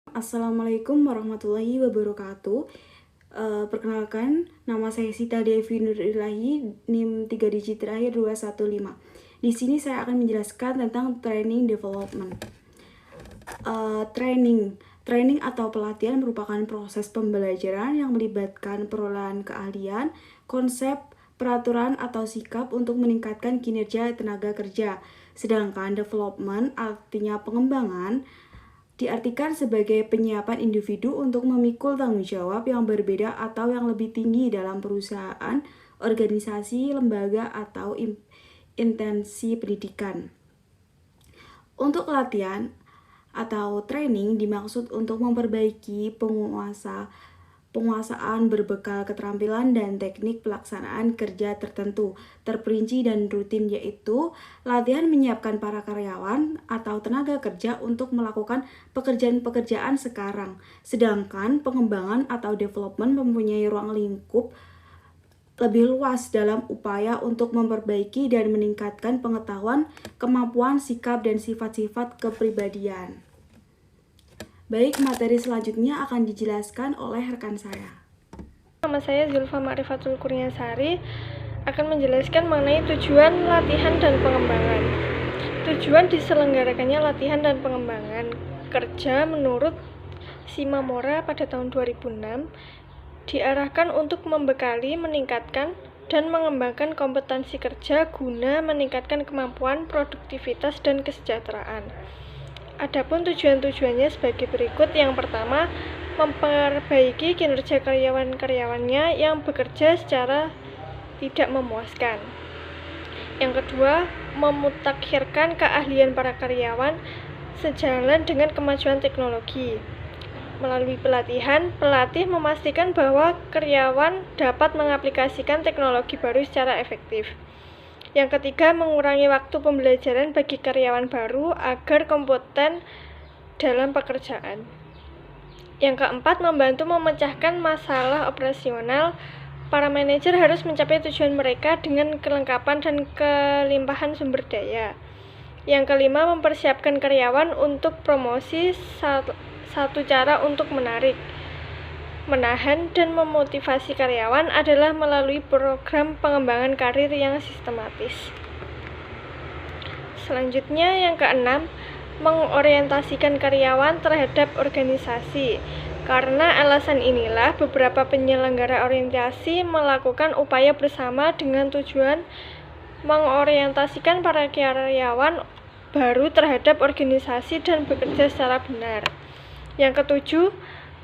Assalamualaikum warahmatullahi wabarakatuh. Perkenalkan, nama saya Sita Devi Nurilahi, NIM 3 digit terakhir 215. Di sini saya akan menjelaskan tentang training development. Training atau pelatihan merupakan proses pembelajaran yang melibatkan perolahan keahlian, konsep, peraturan atau sikap untuk meningkatkan kinerja tenaga kerja. Sedangkan development artinya pengembangan, diartikan sebagai penyiapan individu untuk memikul tanggung jawab yang berbeda atau yang lebih tinggi dalam perusahaan, organisasi, lembaga, atau intensi pendidikan. Untuk latihan atau training dimaksud untuk memperbaiki penguasaan berbekal keterampilan dan teknik pelaksanaan kerja tertentu, terperinci dan rutin, yaitu latihan menyiapkan para karyawan atau tenaga kerja untuk melakukan pekerjaan-pekerjaan sekarang. Sedangkan pengembangan atau development mempunyai ruang lingkup lebih luas dalam upaya untuk memperbaiki dan meningkatkan pengetahuan, kemampuan, sikap, dan sifat-sifat kepribadian. Baik, materi selanjutnya akan dijelaskan oleh rekan saya. Nama saya Zulfa Ma'rifatul Kurniasari akan menjelaskan mengenai tujuan latihan dan pengembangan. Tujuan diselenggarakannya latihan dan pengembangan kerja menurut Shimamura pada tahun 2006 diarahkan untuk membekali, meningkatkan, dan mengembangkan kompetensi kerja guna meningkatkan kemampuan, produktivitas, dan kesejahteraan. Adapun tujuan-tujuannya sebagai berikut. Yang pertama, memperbaiki kinerja karyawan-karyawannya yang bekerja secara tidak memuaskan. Yang kedua, memutakhirkan keahlian para karyawan sejalan dengan kemajuan teknologi. Melalui pelatihan, pelatih memastikan bahwa karyawan dapat mengaplikasikan teknologi baru secara efektif. Yang ketiga, mengurangi waktu pembelajaran bagi karyawan baru agar kompeten dalam pekerjaan. Yang keempat, membantu memecahkan masalah operasional. Para manajer harus mencapai tujuan mereka dengan kelengkapan dan kelimpahan sumber daya. Yang kelima, mempersiapkan karyawan untuk promosi. Satu cara untuk menarik, menahan, dan memotivasi karyawan adalah melalui program pengembangan karir yang sistematis. Selanjutnya, yang keenam, mengorientasikan karyawan terhadap organisasi. Karena alasan inilah beberapa penyelenggara orientasi melakukan upaya bersama dengan tujuan mengorientasikan para karyawan baru terhadap organisasi dan bekerja secara benar. Yang ketujuh,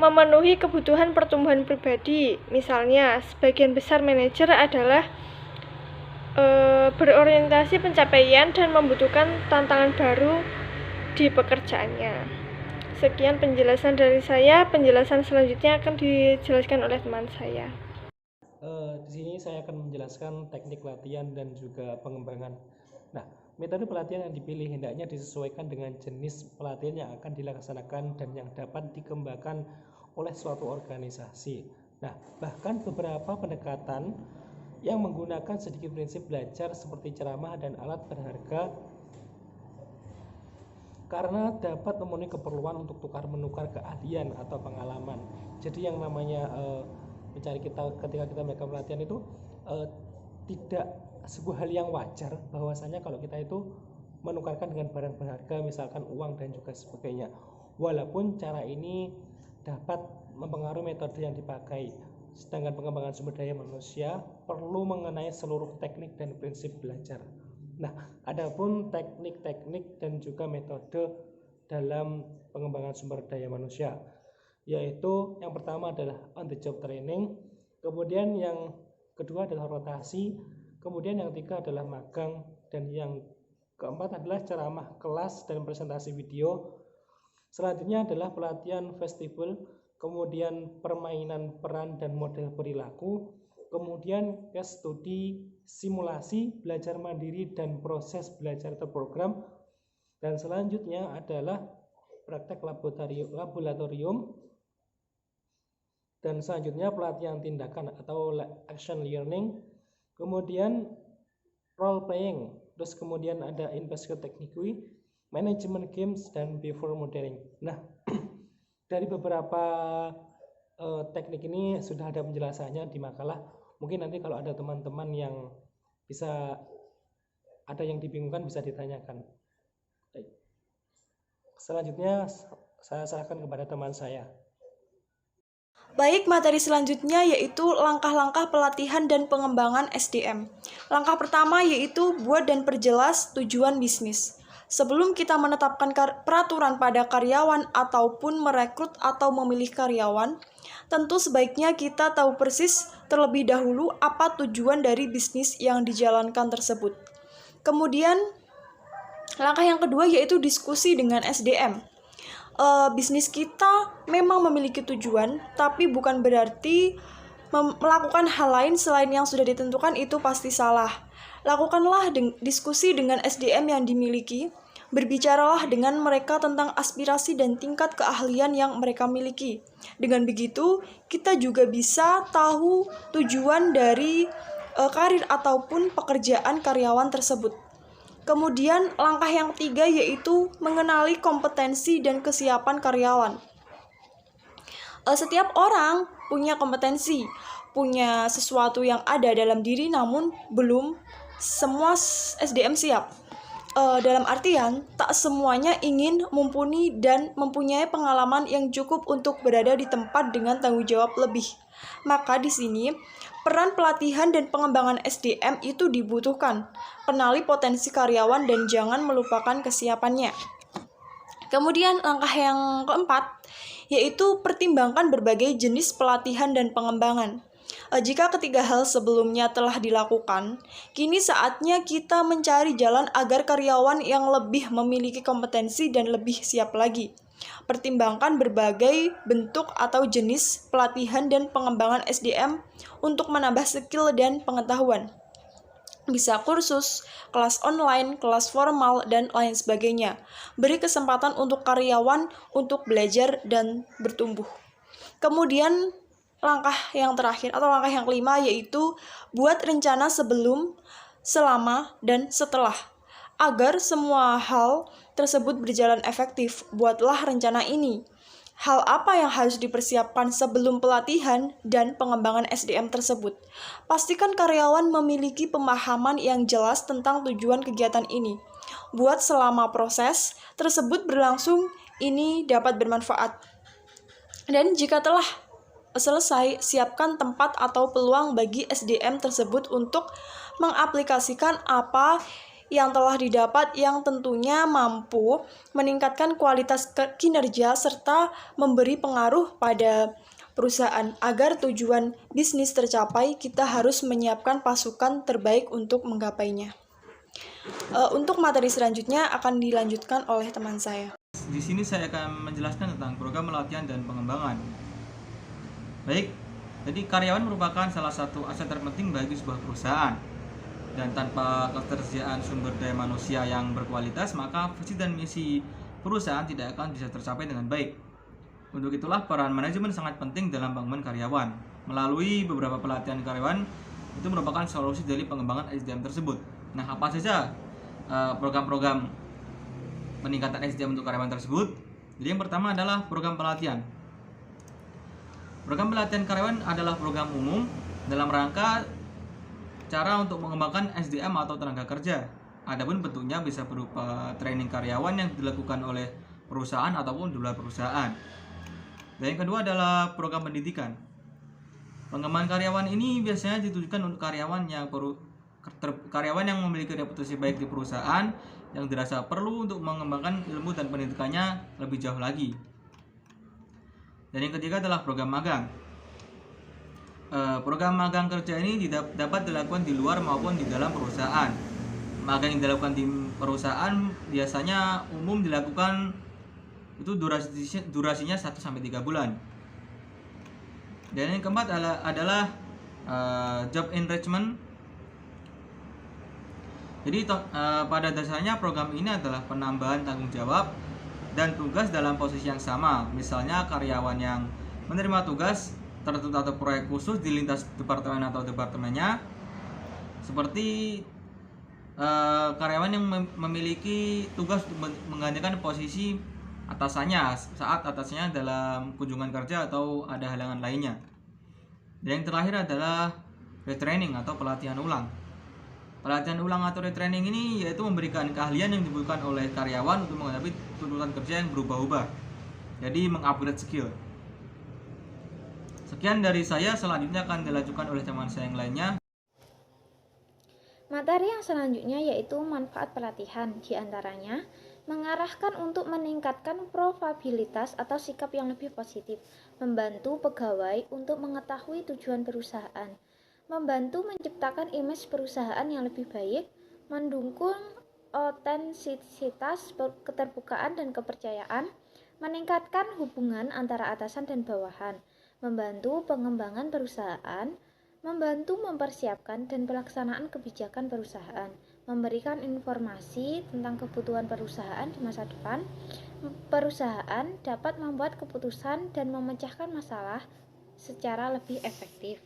memenuhi kebutuhan pertumbuhan pribadi. Misalnya, sebagian besar manajer adalah berorientasi pencapaian dan membutuhkan tantangan baru di pekerjaannya. Sekian penjelasan dari saya. Penjelasan selanjutnya akan dijelaskan oleh teman saya. Di sini saya akan menjelaskan teknik latihan dan juga pengembangan. Nah, metode pelatihan yang dipilih hendaknya disesuaikan dengan jenis pelatihan yang akan dilaksanakan dan yang dapat dikembangkan oleh suatu organisasi. Nah, bahkan beberapa pendekatan yang menggunakan sedikit prinsip belajar seperti ceramah dan alat berharga karena dapat memenuhi keperluan untuk tukar-menukar keahlian atau pengalaman. Jadi yang namanya mencari kita ketika kita melakukan pelatihan itu tidak sebuah hal yang wajar bahwasanya kalau kita itu menukarkan dengan barang berharga, misalkan uang dan juga sebagainya. Walaupun cara ini dapat mempengaruhi metode yang dipakai, sedangkan pengembangan sumber daya manusia perlu mengenai seluruh teknik dan prinsip belajar. Nah, adapun teknik-teknik dan juga metode dalam pengembangan sumber daya manusia, yaitu yang pertama adalah on the job training, kemudian yang kedua adalah rotasi, kemudian yang ketiga adalah magang, dan yang keempat adalah ceramah, kelas, dan presentasi video. Selanjutnya adalah pelatihan festival, kemudian permainan peran dan model perilaku, kemudian case study, simulasi, belajar mandiri, dan proses belajar terprogram. Dan selanjutnya adalah praktek laboratorium. Dan selanjutnya pelatihan tindakan atau action learning, kemudian role playing, terus kemudian ada investigate technique, management games, dan behavior modeling. Nah, Dari beberapa teknik ini sudah ada penjelasannya di makalah. Mungkin nanti kalau ada teman-teman yang bisa ada yang dibingungkan bisa ditanyakan. Baik. Selanjutnya saya serahkan kepada teman saya. Baik, materi selanjutnya yaitu langkah-langkah pelatihan dan pengembangan SDM. Langkah pertama yaitu buat dan perjelas tujuan bisnis. Sebelum kita menetapkan peraturan pada karyawan ataupun merekrut atau memilih karyawan, tentu sebaiknya kita tahu persis terlebih dahulu apa tujuan dari bisnis yang dijalankan tersebut. Kemudian, langkah yang kedua yaitu diskusi dengan SDM. Bisnis kita memang memiliki tujuan, tapi bukan berarti melakukan hal lain selain yang sudah ditentukan itu pasti salah. Lakukanlah diskusi dengan SDM yang dimiliki, berbicaralah dengan mereka tentang aspirasi dan tingkat keahlian yang mereka miliki. Dengan begitu, kita juga bisa tahu tujuan dari karir ataupun pekerjaan karyawan tersebut. Kemudian langkah yang ketiga yaitu mengenali kompetensi dan kesiapan karyawan. Setiap orang punya kompetensi, punya sesuatu yang ada dalam diri namun belum semua SDM siap. Dalam artian, tak semuanya ingin mumpuni dan mempunyai pengalaman yang cukup untuk berada di tempat dengan tanggung jawab lebih. Maka di sini, peran pelatihan dan pengembangan SDM itu dibutuhkan. Kenali potensi karyawan dan jangan melupakan kesiapannya. Kemudian langkah yang keempat, yaitu pertimbangkan berbagai jenis pelatihan dan pengembangan. Jika ketiga hal sebelumnya telah dilakukan, kini saatnya kita mencari jalan agar karyawan yang lebih memiliki kompetensi dan lebih siap lagi. Pertimbangkan berbagai bentuk atau jenis pelatihan dan pengembangan SDM untuk menambah skill dan pengetahuan. Bisa kursus, kelas online, kelas formal, dan lain sebagainya. Beri kesempatan untuk karyawan untuk belajar dan bertumbuh. Kemudian langkah yang terakhir atau langkah yang kelima yaitu buat rencana sebelum, selama, dan setelah. Agar semua hal tersebut berjalan efektif, buatlah rencana ini. Hal apa yang harus dipersiapkan sebelum pelatihan dan pengembangan SDM tersebut? Pastikan karyawan memiliki pemahaman yang jelas tentang tujuan kegiatan ini. Buat selama proses tersebut berlangsung, ini dapat bermanfaat. Dan jika telah selesai, siapkan tempat atau peluang bagi SDM tersebut untuk mengaplikasikan apa yang telah didapat yang tentunya mampu meningkatkan kualitas kinerja serta memberi pengaruh pada perusahaan. Agar tujuan bisnis tercapai, kita harus menyiapkan pasukan terbaik untuk menggapainya. Untuk materi selanjutnya akan dilanjutkan oleh teman saya. Di sini saya akan menjelaskan tentang program pelatihan dan pengembangan. Baik, jadi karyawan merupakan salah satu aset terpenting bagi sebuah perusahaan. Dan tanpa ketersediaan sumber daya manusia yang berkualitas, maka visi dan misi perusahaan tidak akan bisa tercapai dengan baik. Untuk itulah peran manajemen sangat penting dalam pengembangan karyawan. Melalui beberapa pelatihan karyawan, itu merupakan solusi dari pengembangan SDM tersebut. Nah, apa saja program-program peningkatan SDM untuk karyawan tersebut? Jadi yang pertama adalah program pelatihan. Program pelatihan karyawan adalah program umum dalam rangka cara untuk mengembangkan SDM atau tenaga kerja. Adapun bentuknya bisa berupa training karyawan yang dilakukan oleh perusahaan ataupun di luar perusahaan. Dan yang kedua adalah program pendidikan. Pengembangan karyawan ini biasanya ditujukan untuk karyawan yang memiliki reputasi baik di perusahaan yang dirasa perlu untuk mengembangkan ilmu dan pendidikannya lebih jauh lagi. Dan yang ketiga adalah program magang. Program magang kerja ini dapat dilakukan di luar maupun di dalam perusahaan. Magang yang dilakukan di perusahaan biasanya umum dilakukan itu durasinya 1-3 bulan. Dan yang keempat adalah job enrichment. Jadi pada dasarnya program ini adalah penambahan tanggung jawab dan tugas dalam posisi yang sama. Misalnya karyawan yang menerima tugas tertentu atau proyek khusus di lintas departemen atau departemennya, seperti karyawan yang memiliki tugas untuk menggantikan posisi saat atasannya dalam kunjungan kerja atau ada halangan lainnya. Dan yang terakhir adalah retraining atau pelatihan ulang. Pelatihan ulang atau retraining ini yaitu memberikan keahlian yang dibutuhkan oleh karyawan untuk menghadapi tuntutan kerja yang berubah-ubah. Jadi mengupgrade skill. Sekian dari saya, selanjutnya akan dilanjutkan oleh teman saya yang lainnya. Materi yang selanjutnya yaitu manfaat pelatihan, diantaranya mengarahkan untuk meningkatkan probabilitas atau sikap yang lebih positif, membantu pegawai untuk mengetahui tujuan perusahaan, membantu menciptakan image perusahaan yang lebih baik, mendukung otentisitas, keterbukaan dan kepercayaan, meningkatkan hubungan antara atasan dan bawahan, membantu pengembangan perusahaan, membantu mempersiapkan dan pelaksanaan kebijakan perusahaan, memberikan informasi tentang kebutuhan perusahaan di masa depan. Perusahaan dapat membuat keputusan dan memecahkan masalah secara lebih efektif.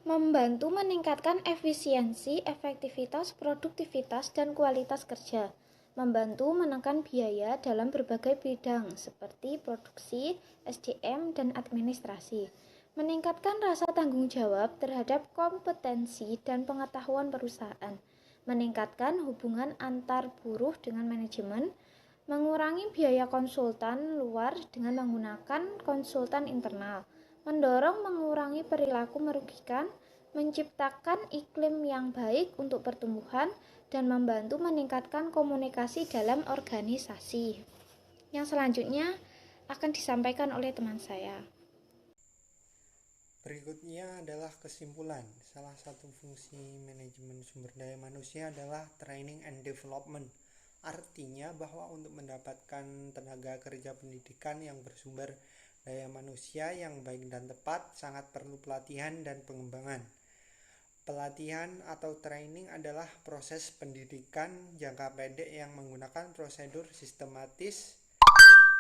Membantu meningkatkan efisiensi, efektivitas, produktivitas, dan kualitas kerja. Membantu menekan biaya dalam berbagai bidang seperti produksi, SDM, dan administrasi. Meningkatkan rasa tanggung jawab terhadap kompetensi dan pengetahuan perusahaan, meningkatkan hubungan antar buruh dengan manajemen, mengurangi biaya konsultan luar dengan menggunakan konsultan internal, mendorong mengurangi perilaku merugikan, menciptakan iklim yang baik untuk pertumbuhan, dan membantu meningkatkan komunikasi dalam organisasi. Yang selanjutnya akan disampaikan oleh teman saya. Berikutnya adalah kesimpulan. Salah satu fungsi manajemen sumber daya manusia adalah training and development. Artinya bahwa untuk mendapatkan tenaga kerja pendidikan yang bersumber daya manusia yang baik dan tepat sangat perlu pelatihan dan pengembangan. Pelatihan atau training adalah proses pendidikan jangka pendek yang menggunakan prosedur sistematis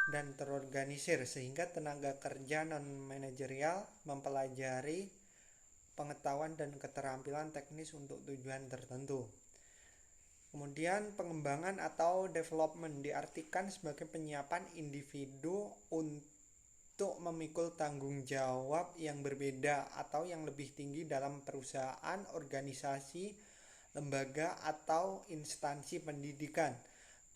dan terorganisir sehingga tenaga kerja non-manajerial mempelajari pengetahuan dan keterampilan teknis untuk tujuan tertentu. Kemudian pengembangan atau development diartikan sebagai penyiapan individu untuk memikul tanggung jawab yang berbeda atau yang lebih tinggi dalam perusahaan, organisasi, lembaga, atau instansi pendidikan.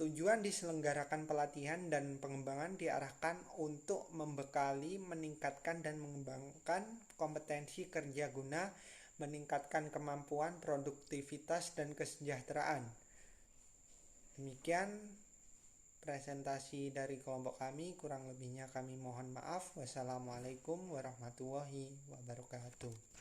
Tujuan diselenggarakan pelatihan dan pengembangan diarahkan untuk membekali, meningkatkan, dan mengembangkan kompetensi kerja guna meningkatkan kemampuan, produktivitas, dan kesejahteraan. Demikian presentasi dari kelompok kami, kurang lebihnya kami mohon maaf. Wassalamualaikum warahmatullahi wabarakatuh.